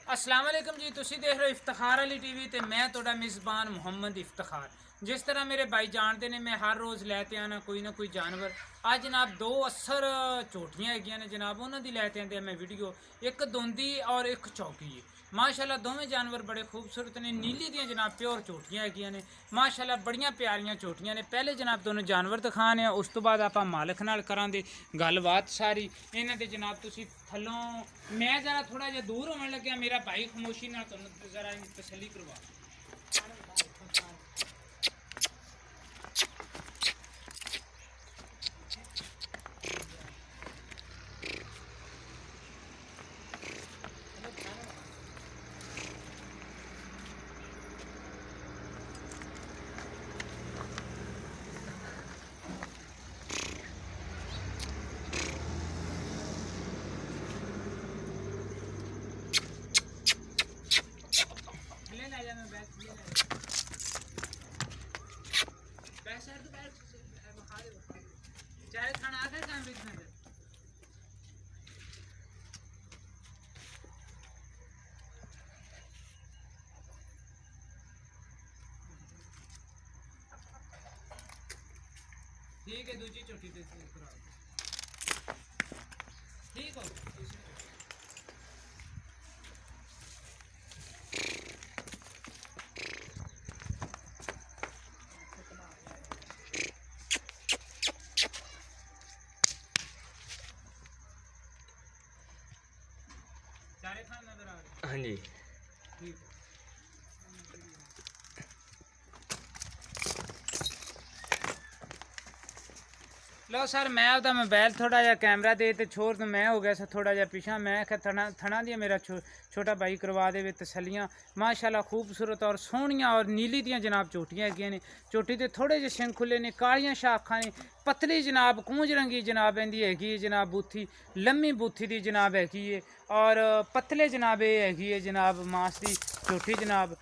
अस्सलाम वालेकुम जी, तुसी देख रहे हो इफ्तिखार अली टीवी ते मैं तोड़ा मेज़बान मुहम्मद इफ्तिखार। जिस तरह मेरे भाई जानते ने मैं हर रोज़ लैते आना कोई ना कोई जानवर। आज जनाब दो असर झोटियां हैगियां ने जनाब, उन्होंने लैते आंदे मैं वीडियो। एक दोंदी और एक चौकी है। माशाल्लाह दोवें जानवर बड़े खूबसूरत ने। नीली दियां जनाब प्योर झोटियां हैगियां ने। माशाल्लाह बड़ियां प्यारियां झोटियां ने। पहले जनाब दोनों जानवर दिखाने उस तो बाद आप मालक नाल करांगे गलबात सारी इन्हां दे जनाब। तुसी थल्लों मैं जरा थोड़ा जिहा दूर होने लग्या, मेरा भाई खामोशी नाल तुहानूं जरा तसल्ली करवा। ले ले जा, मैं बैठ ले ले बैठ सर तो बैठ बखा दे चाहे खाना आ गया काम बीच में। ठीक है, दूसरी चोटी दे करा। ठीक हो दूसरी चारे खान नजर आ रहे। हाँ जी। ठीक है। लो सर, मैं आपका मोबाइल थोड़ा जहा कैमरा दे तो छोड़ तो मैं हो गया सर थोड़ा जहा पिछा। मैं आख्या थना दिया मेरा छोटा भाई करवा दे तसलियाँ। माशाल्लाह खूबसूरत और सोहनियाँ और नीली दियाँ जनाब चोटियाँ हैगियां ने। चोटी के थोड़े जे सिंग खुले ने, कालियाँ शाखां ने, पतली जनाब कूंज रंगी जनाब इहदी हैगी है जनाब। बूथी लम्मी बूथी दी जनाब हैगी है और पतले जनाब ये हैगी है जनाब मांस दी चोटी जनाब।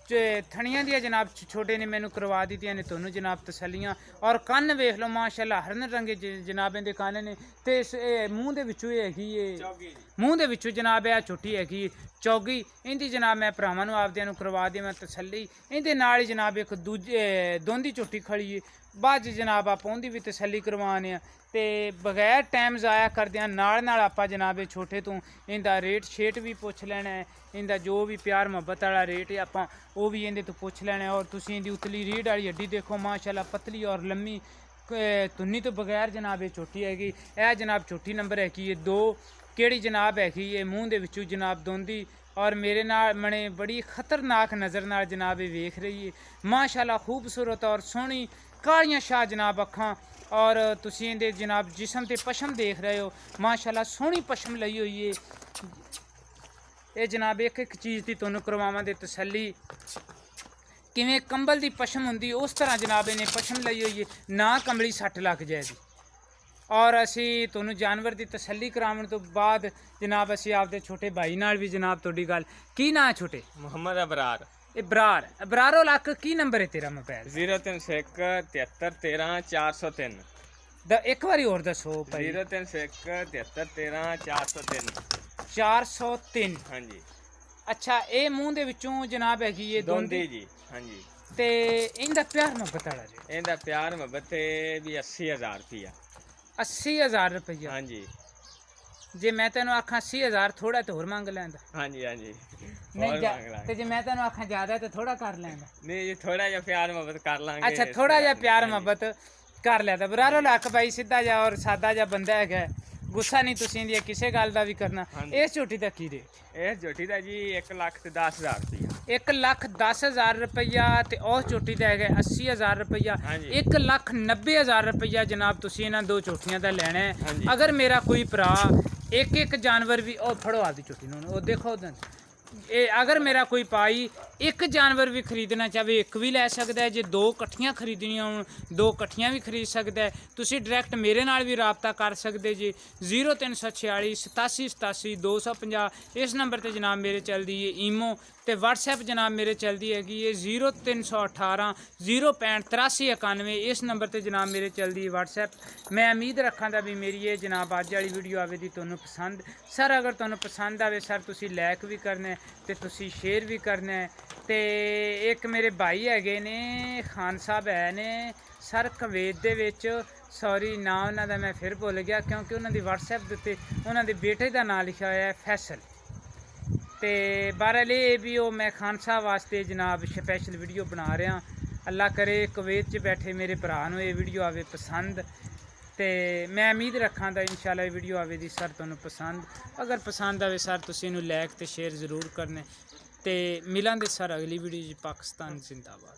थणियां दियां जनाब छोटे ने मैनू करवा दित्तियां ने तुहानूं जनाब तसलियां। और कन्न वेख लो माशाल्लाह हरन रंगे जनाब इहदे कन्न ने। ते मूँह दे विचों हैगी है, मूँह दे विचों जनाब है चोटी हैगी चौगी। इंदी जनाब मैं भरावां नूं आपदियां नूं करवा देवां तसल्ली। इंदे नाल ही जनाब एक दूजे दोंदी चोटी खड़ी है। बाद जनाब आप उहदी भी तसल्ली करवाने आ ते बगैर टाइम ज़ाया करदियां नाल आपां जनाब छोटे तो इंदा रेट शेट भी पुछ लैना है। इंदा जो भी प्यार मुहब्बत वाला रेट है आपां वो भी इंदे तो पुछ लैना है। और तुसीं इंदी उतली रीढ़ वाली हड्डी देखो माशाल्लाह पतली और लम्मी तुन्नी तो बगैर जनाब ये चोटी हैगी। यह जनाब चोटी नंबर हैगी है 2 केड़ी जनाब हैगी है मूँह दे विचों जनाब दोंदी और मेरे नाल मने बड़ी खतरनाक नज़र नाल जनाब ये वेख रही है। माशाल्लाह खूबसूरत और सोहनी कालियां शाह जनाब अखां और तुसीं इहदे जनाब जिसम ते पशम देख रहे हो माशाल्लाह सोहनी पशम लई हुई है। ये जनाब एक एक चीज़ की तुहानूं करवावां दे तसल्ली। किवें कंबल की पशम हुंदी उस तरह जनाब इन्हें पशम लई हुई है, ना कमली सट लग जाएगी। और असी तुहानूं जानवर की तसल्ली करावन तो बाद जनाब असी आपदे छोटे भाई नाल भी जनाब तुहाडी गल की ना छोटे मोहम्मद अबरार। इब्रार इब्रारो लाख की नंबर है तेरा मोबाइल? 0301 73 13 403। एक बारी और दसो भाई। 0301 73 13 403। 403। हाँ जी। अच्छा ये मूँह दे विचों जनाब हैगी ये दोंदी जी। हाँ जी। ते इंदा प्यार मुहब्बत वाला जी इनका प्यार मुहब्बत भी 80,000 रुपया। 80,000 रुपया। हाँ जी। जे मैं तेनों आखा 80,000 थोड़ा तो होर मंग लैंदा। हाँ जी। हाँ जी। नहीं और जा मांग लांगे। ते जे मैं तेनों आखा ज़्यादा तो थोड़ा कर लैंदा। नहीं जी, थोड़ा जिहा प्यार मुहब्बत कर लांगे। अच्छा थोड़ा जिहा प्यार मुहब्बत कर लिया। बरारो लाख भाई सीधा जा और सादा जा बंदा है, गुस्सा नहीं तुसीं इंदिया किसी गल का भी करना। इस झोटी का की रेट? इस झोटी का जी 1,10,000 रुपया। 1,10,000 रुपया ते उस झोटी का है 80,000 रुपया। हाँ जी। 1,90,000 रुपया जनाब तुसीं इन्हां दो झोटियां का लैना हाँ है। जी। अगर मेरा कोई भरा एक एक जानवर भी और फड़ो आदि झोटी नूं वो देखो उधर अगर मेरा कोई भाई एक जानवर भी खरीदना चाहे एक भी लै सकता है। जे दो कट्ठियां खरीदनियां होण दो कट्ठियां भी खरीद सकता है। तुसीं डायरैक्ट मेरे नाल भी राबता कर सकते जी 0346 87 87 250। इस नंबर ते जनाब मेरे चलदी है ईमो ते व्हाट्सएप जनाब मेरे चलदी हैगी है 0318 065 83 91। इस नंबर ते जनाब मेरे चलदी है व्हाट्सएप। मैं उम्मीद रखा दा भी मेरी ये जनाब अज वाली वीडियो आवे दी तुहानूं पसंद। सर अगर तुहानूं पसंद आवे सर तुसीं लाइक भी करना ਤੇ ਤੁਸੀਂ ਸ਼ੇਅਰ ਵੀ ਕਰਨਾ ਹੈ। ਤੇ ਇੱਕ ਮੇਰੇ ਭਾਈ ਹੈਗੇ ਨੇ ਖਾਨ ਸਾਹਿਬ ਹੈ ਨੇ ਸਰ ਕੁਵੈਤ ਦੇ ਵਿੱਚ, ਸੌਰੀ ਨਾਂ ਉਹਨਾਂ ਦਾ ਮੈਂ ਫਿਰ ਭੁੱਲ ਗਿਆ ਕਿਉਂਕਿ ਉਹਨਾਂ ਦੀ WhatsApp ਦੇ ਉੱਤੇ ਉਹਨਾਂ ਦੇ ਬੇਟੇ ਦਾ ਨਾਂ ਲਿਖਿਆ ਹੋਇਆ ਹੈ ਫੈਸਲ। ਤੇ ਬਹਰਹਾਲ ਇਹ ਵੀ ਉਹ ਮੈਂ ਖਾਨ ਸਾਹਿਬ ਵਾਸਤੇ ਜਨਾਬ ਸਪੈਸ਼ਲ ਵੀਡੀਓ ਬਣਾ ਰਿਹਾ। ਅੱਲਾ ਕਰੇ ਕੁਵੈਤ 'ਚ ਬੈਠੇ ਮੇਰੇ ਭਰਾ ਨੂੰ ਇਹ ਵੀਡੀਓ ਆਵੇ ਪਸੰਦ, ਤੇ ਮੈਂ ਉਮੀਦ ਰੱਖਾਂ ਤਾਂ ਇਨਸ਼ਾਅੱਲਾ ਇਹ ਵੀਡੀਓ ਆਵੇ ਦੀ ਸਰ ਤੁਹਾਨੂੰ ਪਸੰਦ। ਅਗਰ ਪਸੰਦ ਆਵੇ ਸਰ ਤੁਸੀਂ ਇਹਨੂੰ ਲਾਈਕ ਤੇ ਸ਼ੇਅਰ ਜ਼ਰੂਰ ਕਰਨੇ। ਤੇ ਮਿਲਾਂਗੇ ਸਰ ਅਗਲੀ ਵੀਡੀਓ 'ਚ। ਪਾਕਿਸਤਾਨ ਜ਼ਿੰਦਾਬਾਦ।